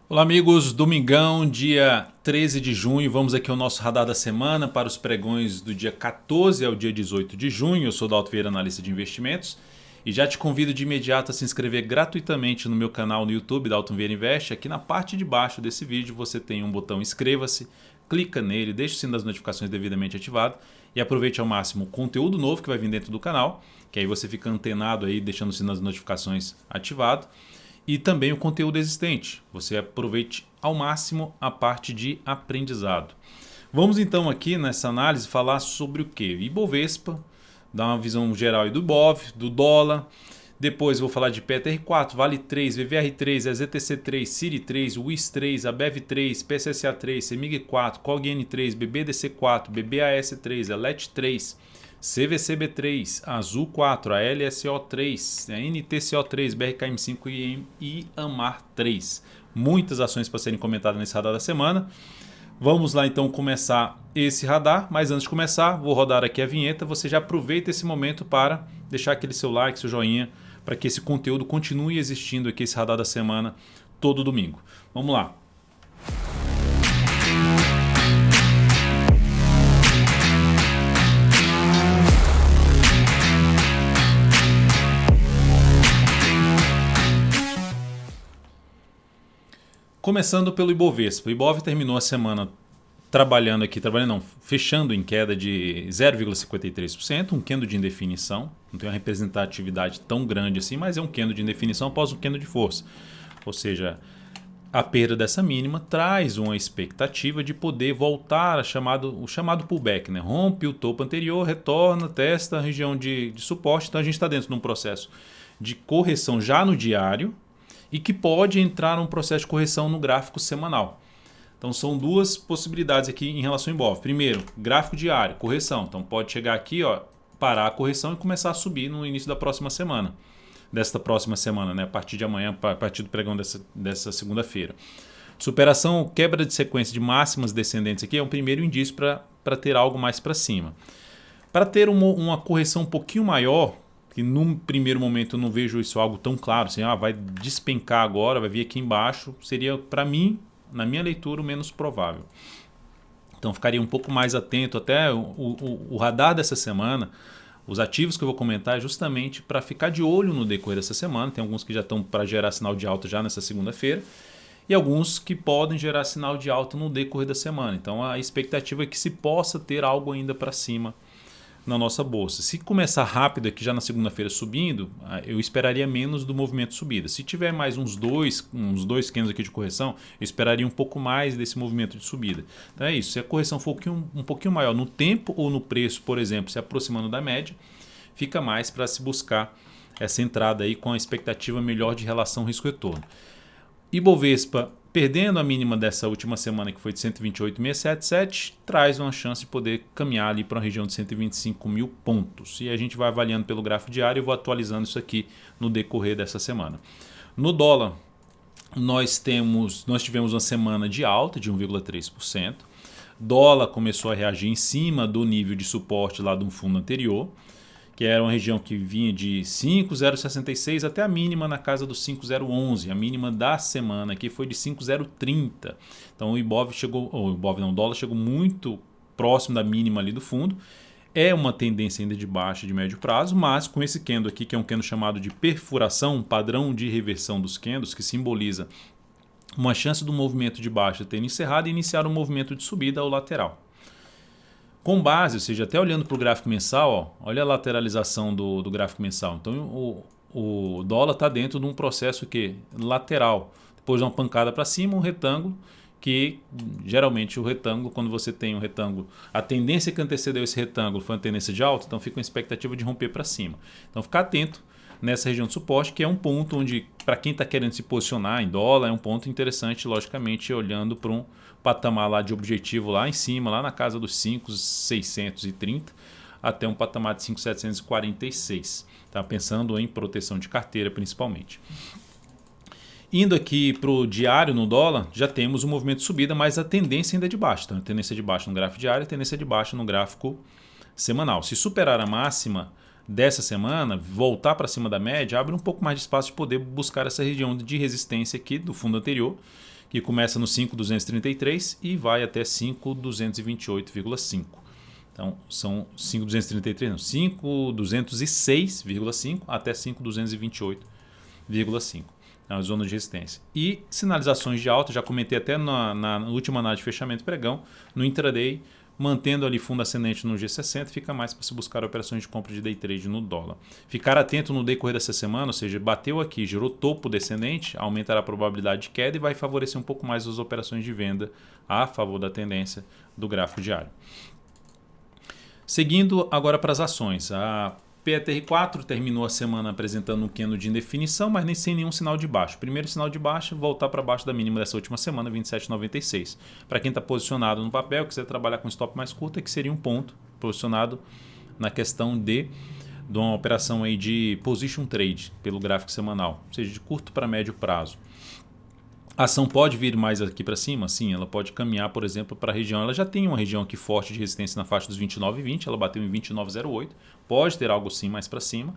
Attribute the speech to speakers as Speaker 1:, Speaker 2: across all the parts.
Speaker 1: Olá amigos, domingão, dia 13 de junho, vamos aqui ao nosso radar da semana para os pregões do dia 14 ao dia 18 de junho. Eu sou Dalton Vieira, analista de investimentos, e já te convido de imediato a se inscrever gratuitamente no meu canal no YouTube, Dalton Vieira Investe. Aqui na parte de baixo desse vídeo você tem um botão inscreva-se, clica nele, deixa o sino das notificações devidamente ativado e aproveite ao máximo o conteúdo novo que vai vir dentro do canal, que aí você fica antenado aí, deixando o sino das notificações ativado. E também o conteúdo existente. Você aproveite ao máximo a parte de aprendizado. Vamos então aqui nessa análise falar sobre o que? Ibovespa, dar uma visão geral aí do Ibov, do dólar. Depois vou falar de PTR4, Vale 3, VVR3, EZTC3, CIRI3, WIS3, ABEV3, PSSA3, CEMIG4, COGN3, BBDC4, BBAS3, ELET3, CVCB3, Azul 4, a LSO3, a NTCO3, BRKM5 e AMAR 3. Muitas ações para serem comentadas nesse radar da semana. Vamos lá então começar esse radar, mas antes de começar, vou rodar aqui a vinheta. Você já aproveita esse momento para deixar aquele seu like, seu joinha, para que esse conteúdo continue existindo aqui, esse radar da semana, todo domingo. Vamos lá. Começando pelo Ibovespa. O Ibov terminou a semana fechando em queda de 0,53%, um candle de indefinição. Não tem uma representatividade tão grande assim, mas é um candle de indefinição após um candle de força. Ou seja, a perda dessa mínima traz uma expectativa de poder voltar o chamado pullback, né? Rompe o topo anterior, retorna, testa a região de suporte. Então a gente está dentro de um processo de correção já no diário, e que pode entrar num processo de correção no gráfico semanal. Então são duas possibilidades aqui em relação ao Ibov. Primeiro, gráfico diário, correção. Então pode chegar aqui, parar a correção e começar a subir no início da próxima semana. Desta próxima semana, né? A partir de amanhã, a partir do pregão dessa segunda-feira. Superação, quebra de sequência de máximas descendentes aqui é um primeiro indício para ter algo mais para cima. Para ter uma correção um pouquinho maior, que num primeiro momento eu não vejo isso algo tão claro, assim, vai despencar agora, vai vir aqui embaixo, seria para mim, na minha leitura, o menos provável. Então ficaria um pouco mais atento até o radar dessa semana, os ativos que eu vou comentar é justamente para ficar de olho no decorrer dessa semana. Tem alguns que já estão para gerar sinal de alta já nessa segunda-feira e alguns que podem gerar sinal de alta no decorrer da semana. Então a expectativa é que se possa ter algo ainda para cima na nossa bolsa. Se começar rápido aqui já na segunda-feira subindo, eu esperaria menos do movimento de subida. Se tiver mais uns dois candles aqui de correção, eu esperaria um pouco mais desse movimento de subida. Então é isso, se a correção for um pouquinho maior no tempo ou no preço, por exemplo, se aproximando da média, fica mais para se buscar essa entrada aí com a expectativa melhor de relação risco-retorno. Ibovespa perdendo a mínima dessa última semana, que foi de 128.677, traz uma chance de poder caminhar ali para uma região de 125 mil pontos. E a gente vai avaliando pelo gráfico diário e vou atualizando isso aqui no decorrer dessa semana. No dólar, nós tivemos uma semana de alta de 1,3%. Dólar começou a reagir em cima do nível de suporte lá do fundo anterior, que era uma região que vinha de 5,066 até a mínima na casa dos 5,011. A mínima da semana aqui foi de 5,030. Então o dólar chegou muito próximo da mínima ali do fundo. É uma tendência ainda de baixa de médio prazo, mas com esse candle aqui, que é um candle chamado de perfuração, um padrão de reversão dos candles, que simboliza uma chance do movimento de baixa ter encerrado e iniciar um movimento de subida ao lateral. Com base, ou seja, até olhando para o gráfico mensal, olha a lateralização do gráfico mensal. Então o dólar está dentro de um processo lateral. Depois de uma pancada para cima, um retângulo, que geralmente o retângulo, quando você tem um retângulo, a tendência que antecedeu esse retângulo foi uma tendência de alta, então fica uma expectativa de romper para cima. Então ficar atento nessa região de suporte, que é um ponto onde, para quem está querendo se posicionar em dólar, é um ponto interessante, logicamente, olhando para um patamar lá de objetivo lá em cima, lá na casa dos 5.630 até um patamar de 5.746. Tá? Pensando em proteção de carteira principalmente. Indo aqui para o diário no dólar, já temos um movimento de subida, mas a tendência ainda é de baixa. Então, a tendência de baixa no gráfico diário, a tendência de baixa no gráfico semanal. Se superar a máxima dessa semana, voltar para cima da média, abre um pouco mais de espaço de poder buscar essa região de resistência aqui do fundo anterior, que começa no 5.233 e vai até 5.228,5. Então, são 5.233, não, 5.206,5 até 5.228,5. Na zona de resistência. E sinalizações de alta, já comentei até na última análise de fechamento pregão, no intraday, mantendo ali fundo ascendente no G60, fica mais para se buscar operações de compra de day trade no dólar. Ficar atento no decorrer dessa semana, ou seja, bateu aqui, gerou topo descendente, aumentará a probabilidade de queda e vai favorecer um pouco mais as operações de venda a favor da tendência do gráfico diário. Seguindo agora para as ações. A PETR4 terminou a semana apresentando um candle de indefinição, mas nem sem nenhum sinal de baixa. Primeiro sinal de baixa, voltar para baixo da mínima dessa última semana, 27,96. Para quem está posicionado no papel, quiser trabalhar com stop mais curto, é que seria um ponto posicionado na questão de uma operação aí de position trade pelo gráfico semanal, ou seja, de curto para médio prazo. A ação pode vir mais aqui para cima? Sim, ela pode caminhar, por exemplo, para a região. Ela já tem uma região aqui forte de resistência na faixa dos 29,20, ela bateu em 29,08. Pode ter algo sim mais para cima.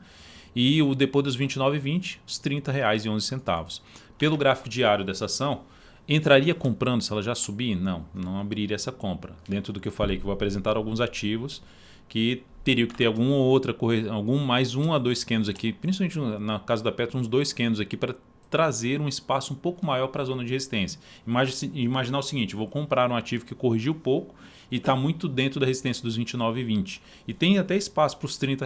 Speaker 1: E depois dos 29,20, os R$ 30,11. Pelo gráfico diário dessa ação, entraria comprando se ela já subir? Não, não abriria essa compra. Dentro do que eu falei, que eu vou apresentar alguns ativos que teriam que ter alguma outra correção, mais 1 a 2 candles aqui, principalmente na casa da Petro, uns 2 candles aqui para trazer um espaço um pouco maior para a zona de resistência. Imaginar o seguinte, vou comprar um ativo que corrigiu pouco e está muito dentro da resistência dos 29,20 e tem até espaço para os R$ 30,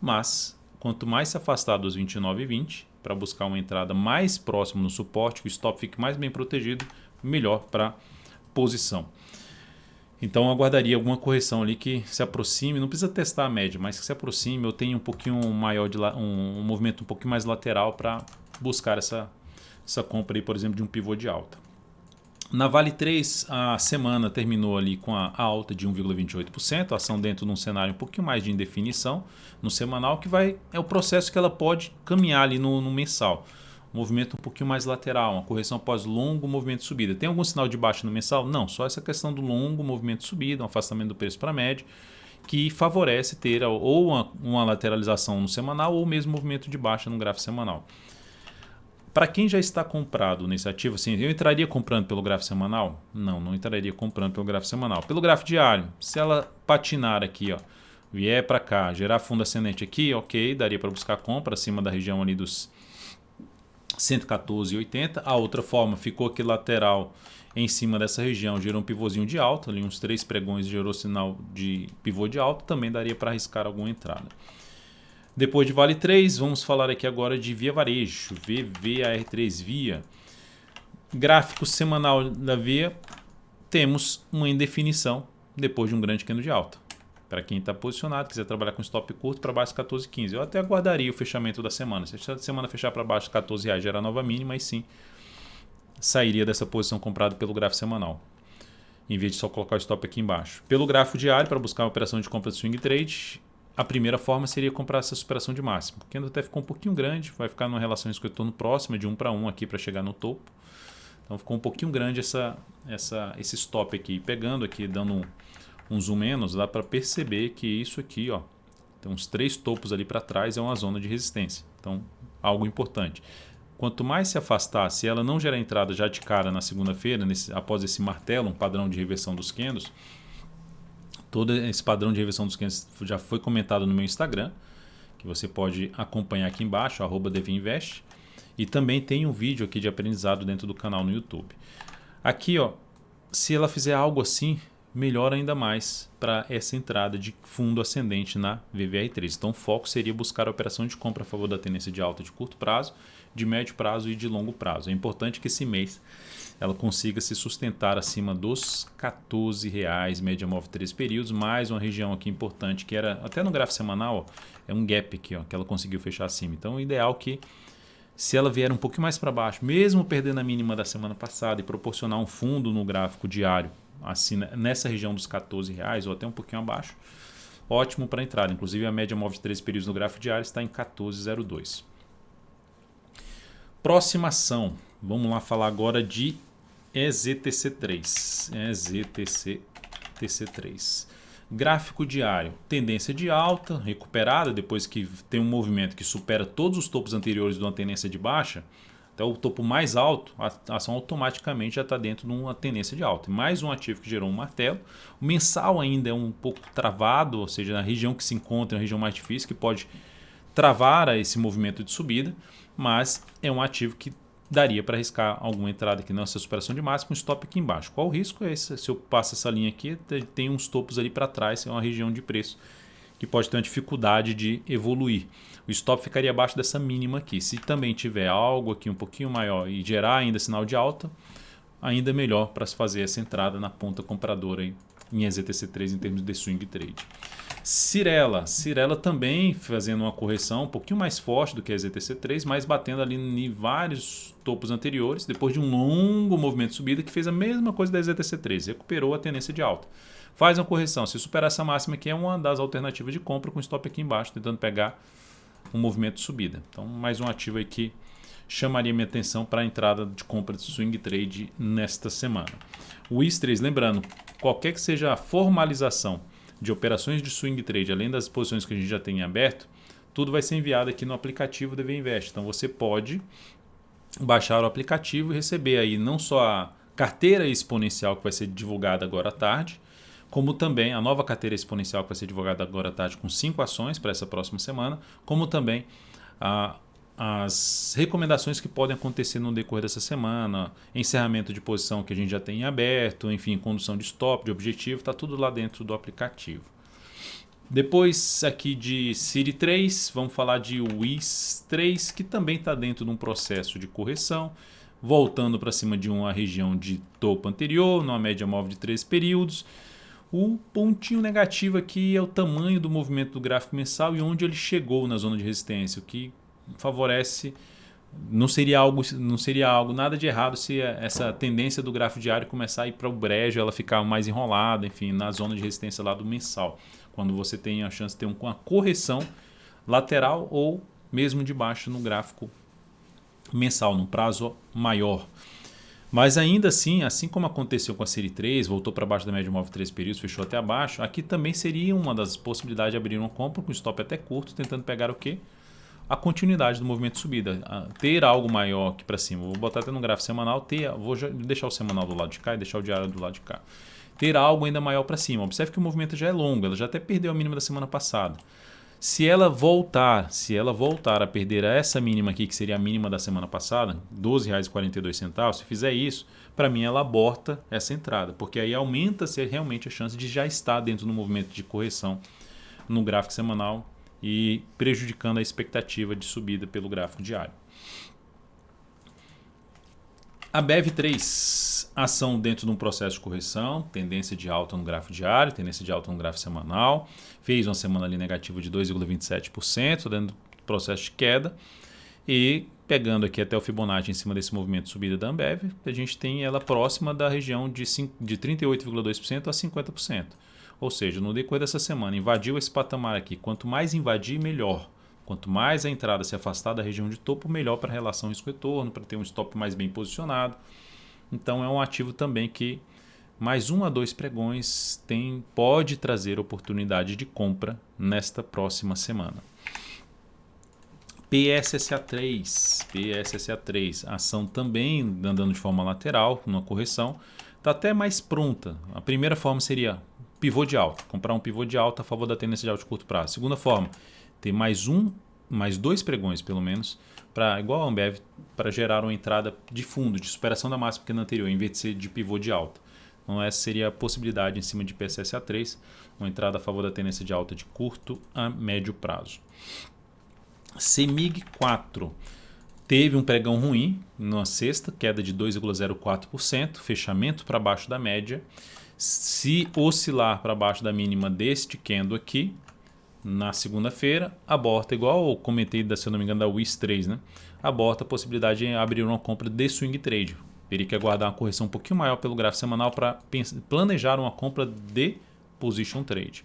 Speaker 1: mas quanto mais se afastar dos 29,20 para buscar uma entrada mais próxima no suporte, que o stop fique mais bem protegido, melhor para a posição. Então eu aguardaria alguma correção ali que se aproxime, não precisa testar a média, mas que se aproxime, eu tenho um pouquinho maior um movimento um pouquinho mais lateral para buscar essa compra aí, por exemplo, de um pivô de alta. Na Vale 3, a semana terminou ali com a alta de 1,28%, a ação dentro de um cenário um pouquinho mais de indefinição no semanal, que é o processo que ela pode caminhar ali no mensal. Um movimento um pouquinho mais lateral, uma correção após longo movimento de subida. Tem algum sinal de baixa no mensal? Não, só essa questão do longo movimento de subida, um afastamento do preço para médio, que favorece ter ou uma lateralização no semanal ou mesmo movimento de baixa no gráfico semanal. Para quem já está comprado nesse ativo, assim, eu entraria comprando pelo gráfico semanal? Não, não entraria comprando pelo gráfico semanal. Pelo gráfico diário, se ela patinar aqui, ó, vier para cá, gerar fundo ascendente aqui, ok, daria para buscar compra acima da região ali dos 114,80. A outra forma, ficou aqui lateral em cima dessa região, gerou um pivôzinho de alta, ali uns 3 pregões gerou sinal de pivô de alta, também daria para arriscar alguma entrada. Depois de Vale 3, vamos falar aqui agora de Via Varejo, VVAR3 Via. Gráfico semanal da Via, temos uma indefinição depois de um grande candle de alta. Para quem está posicionado, quiser trabalhar com stop curto para baixo de 14,15. Eu até aguardaria o fechamento da semana. Se a semana fechar para baixo de R$14, gerar nova mínima, aí sim sairia dessa posição comprada pelo gráfico semanal, em vez de só colocar o stop aqui embaixo. Pelo gráfico diário, para buscar uma operação de compra de swing trade, a primeira forma seria comprar essa superação de máximo. O candle até ficou um pouquinho grande, vai ficar numa relação de retorno próxima de 1 para 1 aqui para chegar no topo. Então ficou um pouquinho grande esse stop aqui. Pegando aqui, dando um zoom menos, dá para perceber que isso aqui, ó, tem uns 3 topos ali para trás, é uma zona de resistência. Então, algo importante. Quanto mais se afastar, se ela não gerar entrada já de cara na segunda-feira, após esse martelo, um padrão de reversão dos candles, todo esse padrão de reversão dos candles já foi comentado no meu Instagram, que você pode acompanhar aqui embaixo, @devinvest, e também tem um vídeo aqui de aprendizado dentro do canal no YouTube. Aqui, ó, se ela fizer algo assim, melhora ainda mais para essa entrada de fundo ascendente na VVR3. Então o foco seria buscar a operação de compra a favor da tendência de alta de curto prazo, de médio prazo e de longo prazo. É importante que esse mês ela consiga se sustentar acima dos R$14, média móvel 3 períodos, mais uma região aqui importante que era, até no gráfico semanal, ó, é um gap aqui, ó, que ela conseguiu fechar acima. Então o ideal é que, se ela vier um pouquinho mais para baixo, mesmo perdendo a mínima da semana passada e proporcionar um fundo no gráfico diário, assim, nessa região dos R$14 ou até um pouquinho abaixo, ótimo para entrada. Inclusive a média móvel de 3 períodos no gráfico diário está em 14,02. Próxima ação, vamos lá falar agora de EZTC3. EZTC3. Gráfico diário, tendência de alta, recuperada depois que tem um movimento que supera todos os topos anteriores de uma tendência de baixa. até o topo mais alto, a ação automaticamente já está dentro de uma tendência de alta. Mais um ativo que gerou um martelo. O mensal ainda é um pouco travado, ou seja, na região que se encontra, na região mais difícil, que pode travar esse movimento de subida, mas é um ativo que daria para arriscar alguma entrada aqui nessa superação de máximo, um stop aqui embaixo. Qual o risco? É esse, se eu passo essa linha aqui, tem uns topos ali para trás, é uma região de preço que pode ter uma dificuldade de evoluir. O stop ficaria abaixo dessa mínima aqui. Se também tiver algo aqui um pouquinho maior e gerar ainda sinal de alta, ainda melhor para se fazer essa entrada na ponta compradora em EZTC3 em termos de swing trade. Cirela também fazendo uma correção um pouquinho mais forte do que a EZTC3, mas batendo ali em vários topos anteriores, depois de um longo movimento de subida que fez a mesma coisa da EZTC3, recuperou a tendência de alta. Faz uma correção, se superar essa máxima aqui é uma das alternativas de compra com stop aqui embaixo, tentando pegar um movimento de subida. Então mais um ativo aí que chamaria minha atenção para a entrada de compra de swing trade nesta semana. O WIS3, lembrando, qualquer que seja a formalização de operações de swing trade, além das posições que a gente já tem em aberto, tudo vai ser enviado aqui no aplicativo DV Invest. Então você pode baixar o aplicativo e receber aí não só a carteira exponencial que vai ser divulgada agora à tarde, como também a nova carteira exponencial que vai ser divulgada agora à tarde com 5 ações para essa próxima semana, como também as recomendações que podem acontecer no decorrer dessa semana, encerramento de posição que a gente já tem em aberto, enfim, condução de stop, de objetivo, está tudo lá dentro do aplicativo. Depois aqui de City 3, vamos falar de WIS 3, que também está dentro de um processo de correção, voltando para cima de uma região de topo anterior, numa média móvel de 13 períodos. O pontinho negativo aqui é o tamanho do movimento do gráfico mensal e onde ele chegou na zona de resistência, o que favorece, não seria algo nada de errado se essa tendência do gráfico diário começar a ir para o brejo, ela ficar mais enrolada, enfim, na zona de resistência lá do mensal, quando você tem a chance de ter uma correção lateral ou mesmo de baixo no gráfico mensal, num prazo maior. Mas ainda assim como aconteceu com a série 3, voltou para baixo da média móvel 3 períodos, fechou até abaixo, aqui também seria uma das possibilidades de abrir uma compra com stop até curto, tentando pegar o quê? A continuidade do movimento de subida, ter algo maior aqui para cima. Vou botar até no gráfico semanal, vou deixar o semanal do lado de cá e deixar o diário do lado de cá. Ter algo ainda maior para cima. Observe que o movimento já é longo, ela já até perdeu a mínima da semana passada. Se ela voltar a perder essa mínima aqui, que seria a mínima da semana passada, R$ 12,42, se fizer isso, para mim ela aborta essa entrada, porque aí aumenta-se realmente a chance de já estar dentro do movimento de correção no gráfico semanal e prejudicando a expectativa de subida pelo gráfico diário. A BEV3, ação dentro de um processo de correção, tendência de alta no gráfico diário, tendência de alta no gráfico semanal, fez uma semana ali negativa de 2,27%, dentro do processo de queda, e pegando aqui até o Fibonacci em cima desse movimento de subida da Ambev, a gente tem ela próxima da região de 38,2% a 50%. Ou seja, no decorrer dessa semana, invadiu esse patamar aqui. Quanto mais invadir, melhor. Quanto mais a entrada se afastar da região de topo, melhor para a relação risco-retorno, para ter um stop mais bem posicionado. Então é um ativo também que mais 1 a 2 pregões pode trazer oportunidade de compra nesta próxima semana. PSSA3, ação também andando de forma lateral, numa correção, está até mais pronta. A primeira forma seria pivô de alta, comprar um pivô de alta a favor da tendência de alto e curto prazo. Segunda forma, ter mais 2 pregões pelo menos, igual a Ambev, para gerar uma entrada de fundo, de superação da máxima que na anterior, em vez de ser de pivô de alta. Então essa seria a possibilidade em cima de PSSA3, uma entrada a favor da tendência de alta de curto a médio prazo. CEMIG 4 teve um pregão ruim na sexta, queda de 2,04%, fechamento para baixo da média. Se oscilar para baixo da mínima deste candle aqui, na segunda-feira, aborta, igual eu comentei, se eu não me engano, da WIS3, né? Aborta a possibilidade de abrir uma compra de swing trade. Teria que aguardar uma correção um pouquinho maior pelo gráfico semanal para planejar uma compra de position trade.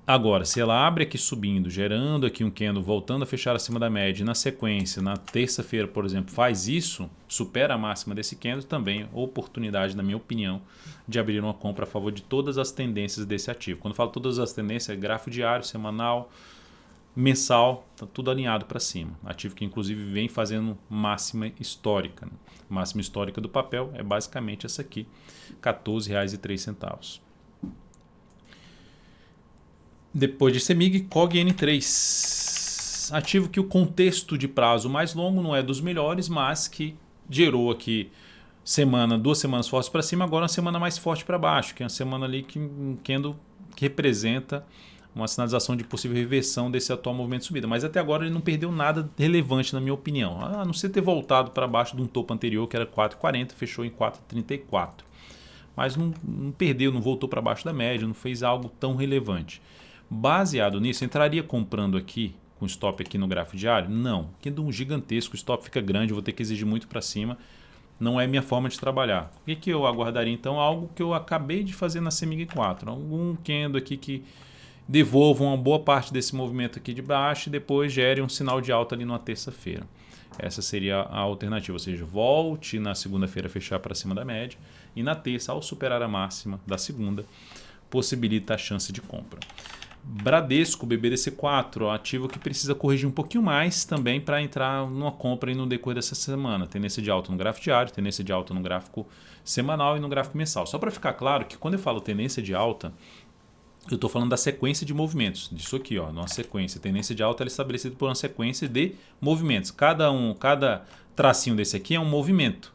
Speaker 1: Agora, se ela abre aqui subindo, gerando aqui um candle, voltando a fechar acima da média, e na sequência, na terça-feira, por exemplo, faz isso, supera a máxima desse candle, também oportunidade, na minha opinião, de abrir uma compra a favor de todas as tendências desse ativo. Quando eu falo todas as tendências, é gráfico diário, semanal, Mensal, tá tudo alinhado para cima. Ativo que inclusive vem fazendo máxima histórica. Né? Máxima histórica do papel é basicamente essa aqui, R$ 14,03. Depois de CEMIG, COG-N3. Ativo que o contexto de prazo mais longo não é dos melhores, mas que gerou aqui duas semanas fortes para cima, agora uma semana mais forte para baixo, que é uma semana ali que representa uma sinalização de possível reversão desse atual movimento de subida. Mas até agora ele não perdeu nada relevante na minha opinião. A não ser ter voltado para baixo de um topo anterior que era 4,40, fechou em 4,34. Mas não perdeu, não voltou para baixo da média, não fez algo tão relevante. Baseado nisso, entraria comprando aqui com stop aqui no gráfico diário? Não, porque de um gigantesco, o stop fica grande, eu vou ter que exigir muito para cima. Não é minha forma de trabalhar. O que eu aguardaria então? Algo que eu acabei de fazer na CEMIG 4. Algum candle aqui que devolva uma boa parte desse movimento aqui de baixo e depois gere um sinal de alta ali numa terça-feira. Essa seria a alternativa, ou seja, volte na segunda-feira a fechar para cima da média e na terça, ao superar a máxima da segunda, possibilita a chance de compra. Bradesco, BBDC4, ativo que precisa corrigir um pouquinho mais também para entrar numa compra no decorrer dessa semana. Tendência de alta no gráfico diário, tendência de alta no gráfico semanal e no gráfico mensal. Só para ficar claro que quando eu falo tendência de alta, eu estou falando da sequência de movimentos. Disso aqui, ó, uma sequência. Tendência de alta é estabelecida por uma sequência de movimentos. Cada tracinho desse aqui é um movimento.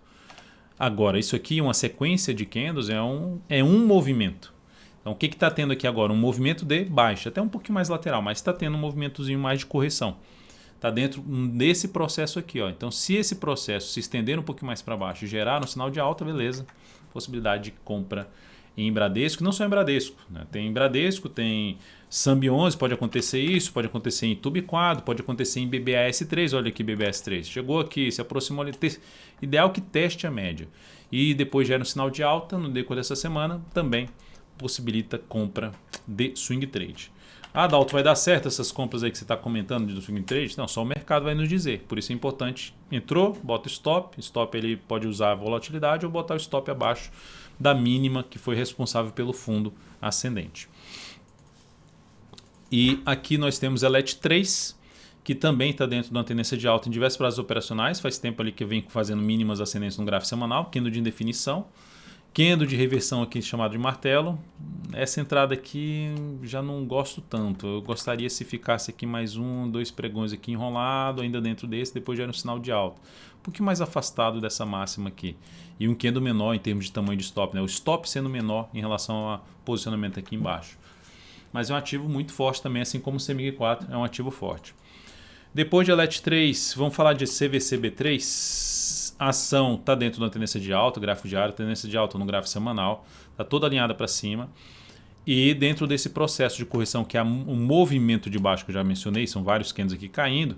Speaker 1: Agora, isso aqui, uma sequência de candles, é um movimento. Então, o que está tendo aqui agora? Um movimento de baixa, até um pouquinho mais lateral, mas está tendo um movimentozinho mais de correção. Está dentro desse processo aqui. Ó. Então, se esse processo se estender um pouquinho mais para baixo e gerar um sinal de alta, beleza. Possibilidade de compra em Bradesco, não só em Bradesco. Né? Tem em Bradesco, tem Sambi 11, pode acontecer isso, pode acontecer em Tube Quadro, pode acontecer em BBAS3, olha aqui BBAS3. Chegou aqui, se aproximou ali, ideal que teste a média. E depois gera um sinal de alta no decorrer dessa semana, também possibilita compra de swing trade. Dalton, vai dar certo essas compras aí que você está comentando do swing trade? Não, só o mercado vai nos dizer. Por isso é importante, entrou, bota stop. Stop ele pode usar a volatilidade ou botar o stop abaixo da mínima que foi responsável pelo fundo ascendente. E aqui nós temos a LET3, que também está dentro de uma tendência de alta em diversos prazos operacionais. Faz tempo ali que eu venho fazendo mínimas ascendentes no gráfico semanal, candle de indefinição. Candle de reversão aqui chamado de martelo. Essa entrada aqui já não gosto tanto. Eu gostaria se ficasse aqui mais dois pregões aqui enrolado, ainda dentro desse, depois já era um sinal de alta. Um pouquinho mais afastado dessa máxima aqui. E um candle menor em termos de tamanho de stop, né? O stop sendo menor em relação ao posicionamento aqui embaixo. Mas é um ativo muito forte também, assim como o CEMIG 4 é um ativo forte. Depois de LET3, vamos falar de CVCB3. A ação está dentro de uma tendência de alta, gráfico diário, tendência de alta no gráfico semanal, está toda alinhada para cima. E dentro desse processo de correção, que é um movimento de baixo que eu já mencionei, são vários candles aqui caindo,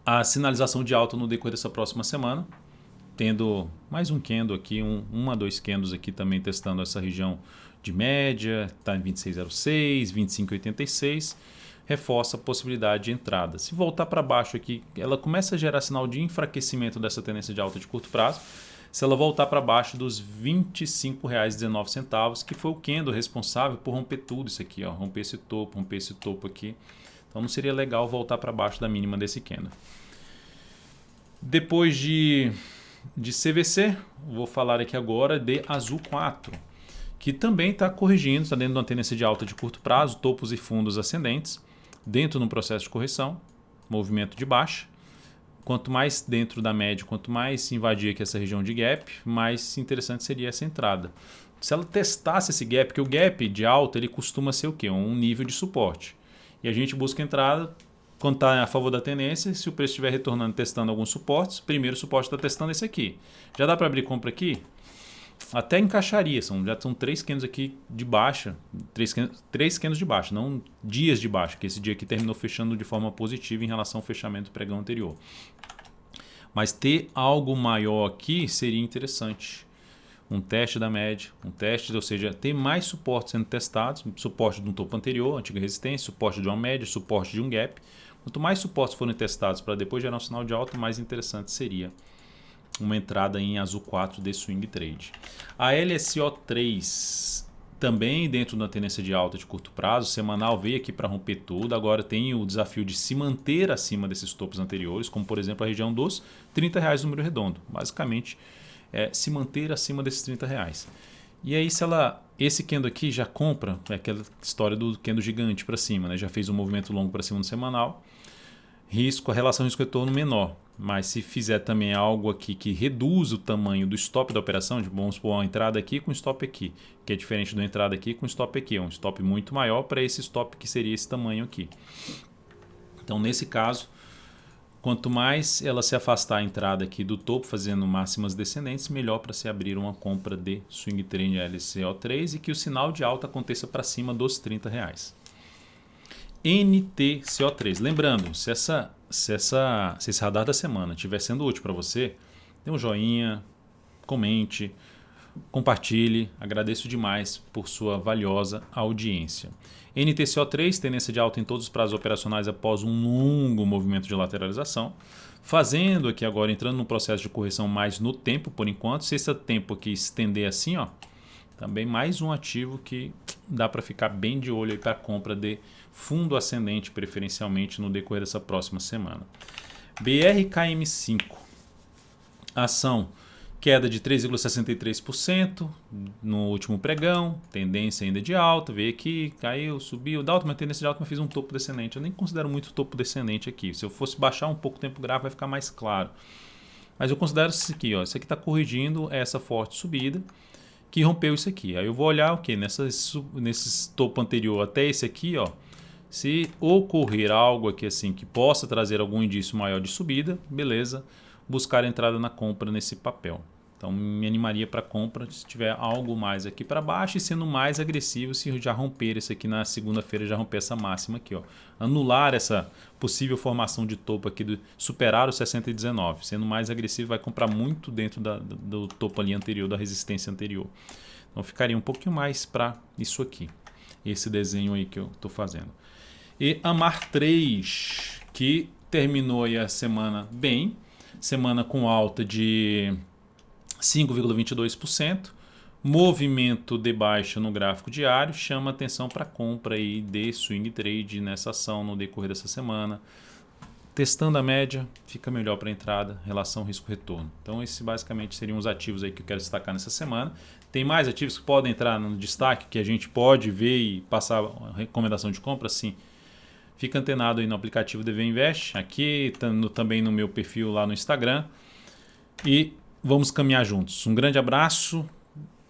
Speaker 1: a sinalização de alta no decorrer dessa próxima semana, tendo mais um candle aqui, a dois candles aqui também testando essa região de média, está em 26,06, 25,86, reforça a possibilidade de entrada. Se voltar para baixo aqui, ela começa a gerar sinal de enfraquecimento dessa tendência de alta de curto prazo. Se ela voltar para baixo dos R$ 25,19, que foi o candle responsável por romper tudo isso aqui, ó, romper esse topo aqui. Então não seria legal voltar para baixo da mínima desse candle. Depois de CVC, vou falar aqui agora de Azul 4, que também está corrigindo, está dentro de uma tendência de alta de curto prazo, topos e fundos ascendentes, dentro de um processo de correção, movimento de baixa. Quanto mais dentro da média, quanto mais invadir aqui essa região de gap, mais interessante seria essa entrada. Se ela testasse esse gap, porque o gap de alta ele costuma ser o quê? Um nível de suporte. E a gente busca entrada quando está a favor da tendência, se o preço estiver retornando, testando alguns suportes, primeiro suporte está testando esse aqui. Já dá para abrir compra aqui? Até encaixaria, já são 3 candles aqui de baixa, 3 candles de baixa, não dias de baixa, que esse dia aqui terminou fechando de forma positiva em relação ao fechamento do pregão anterior. Mas ter algo maior aqui seria interessante. Um teste da média, ou seja, ter mais suportes sendo testados, suporte de um topo anterior, antiga resistência, suporte de uma média, suporte de um gap. Quanto mais suportes forem testados para depois gerar um sinal de alta, mais interessante seria uma entrada em Azul 4 de swing trade. A LSO3 também dentro da tendência de alta de curto prazo, semanal veio aqui para romper tudo, agora tem o desafio de se manter acima desses topos anteriores, como por exemplo a região dos R$30 número redondo, basicamente se manter acima desses R$30. E aí esse candle aqui já compra, é aquela história do candle gigante para cima, né? Já fez um movimento longo para cima no semanal, a relação risco-retorno menor. Mas se fizer também algo aqui que reduz o tamanho do stop da operação, vamos supor uma entrada aqui com stop aqui, que é diferente da entrada aqui com stop aqui, é um stop muito maior para esse stop que seria esse tamanho aqui. Então nesse caso, quanto mais ela se afastar a entrada aqui do topo, fazendo máximas descendentes, melhor para se abrir uma compra de swing trade LCO3 e que o sinal de alta aconteça para cima dos R$30. NTCO3. Lembrando, se esse radar da semana estiver sendo útil para você, dê um joinha, comente, compartilhe. Agradeço demais por sua valiosa audiência. NTCO3, tendência de alta em todos os prazos operacionais após um longo movimento de lateralização. Fazendo aqui agora, entrando num processo de correção mais no tempo, por enquanto. Se esse tempo aqui estender assim, ó, também mais um ativo que dá para ficar bem de olho para a compra de fundo ascendente, preferencialmente no decorrer dessa próxima semana. BRKM5, ação queda de 3,63% no último pregão, tendência ainda de alta, veio aqui, caiu, subiu, dá uma tendência de alta, mas fiz um topo descendente. Eu nem considero muito topo descendente aqui. Se eu fosse baixar um pouco o tempo gráfico, vai ficar mais claro. Mas eu considero isso aqui, ó. Isso aqui está corrigindo essa forte subida que rompeu isso aqui. Aí eu vou olhar o que? Nesse topo anterior até esse aqui, ó. Se ocorrer algo aqui assim que possa trazer algum indício maior de subida, beleza, buscar entrada na compra nesse papel. Então me animaria para compra se tiver algo mais aqui para baixo e sendo mais agressivo se já romper esse aqui na segunda-feira, já romper essa máxima aqui, ó. Anular essa possível formação de topo aqui, superar o 60,19. Sendo mais agressivo, vai comprar muito dentro do topo ali anterior, da resistência anterior. Então ficaria um pouquinho mais para isso aqui, esse desenho aí que eu estou fazendo. E Amar 3, que terminou aí a semana bem, semana com alta de 5,22%, movimento de baixa no gráfico diário, chama atenção para compra aí de swing trade nessa ação no decorrer dessa semana. Testando a média, fica melhor para entrada, relação risco-retorno. Então esses basicamente seriam os ativos aí que eu quero destacar nessa semana. Tem mais ativos que podem entrar no destaque, que a gente pode ver e passar uma recomendação de compra? Sim. Fica antenado aí no aplicativo DV Invest, aqui também no meu perfil lá no Instagram. E vamos caminhar juntos. Um grande abraço,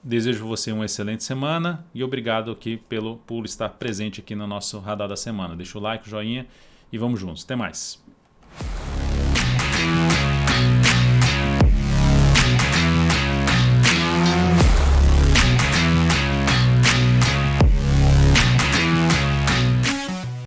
Speaker 1: desejo você uma excelente semana e obrigado aqui por estar presente aqui no nosso radar da semana. Deixa o like, o joinha e vamos juntos. Até mais.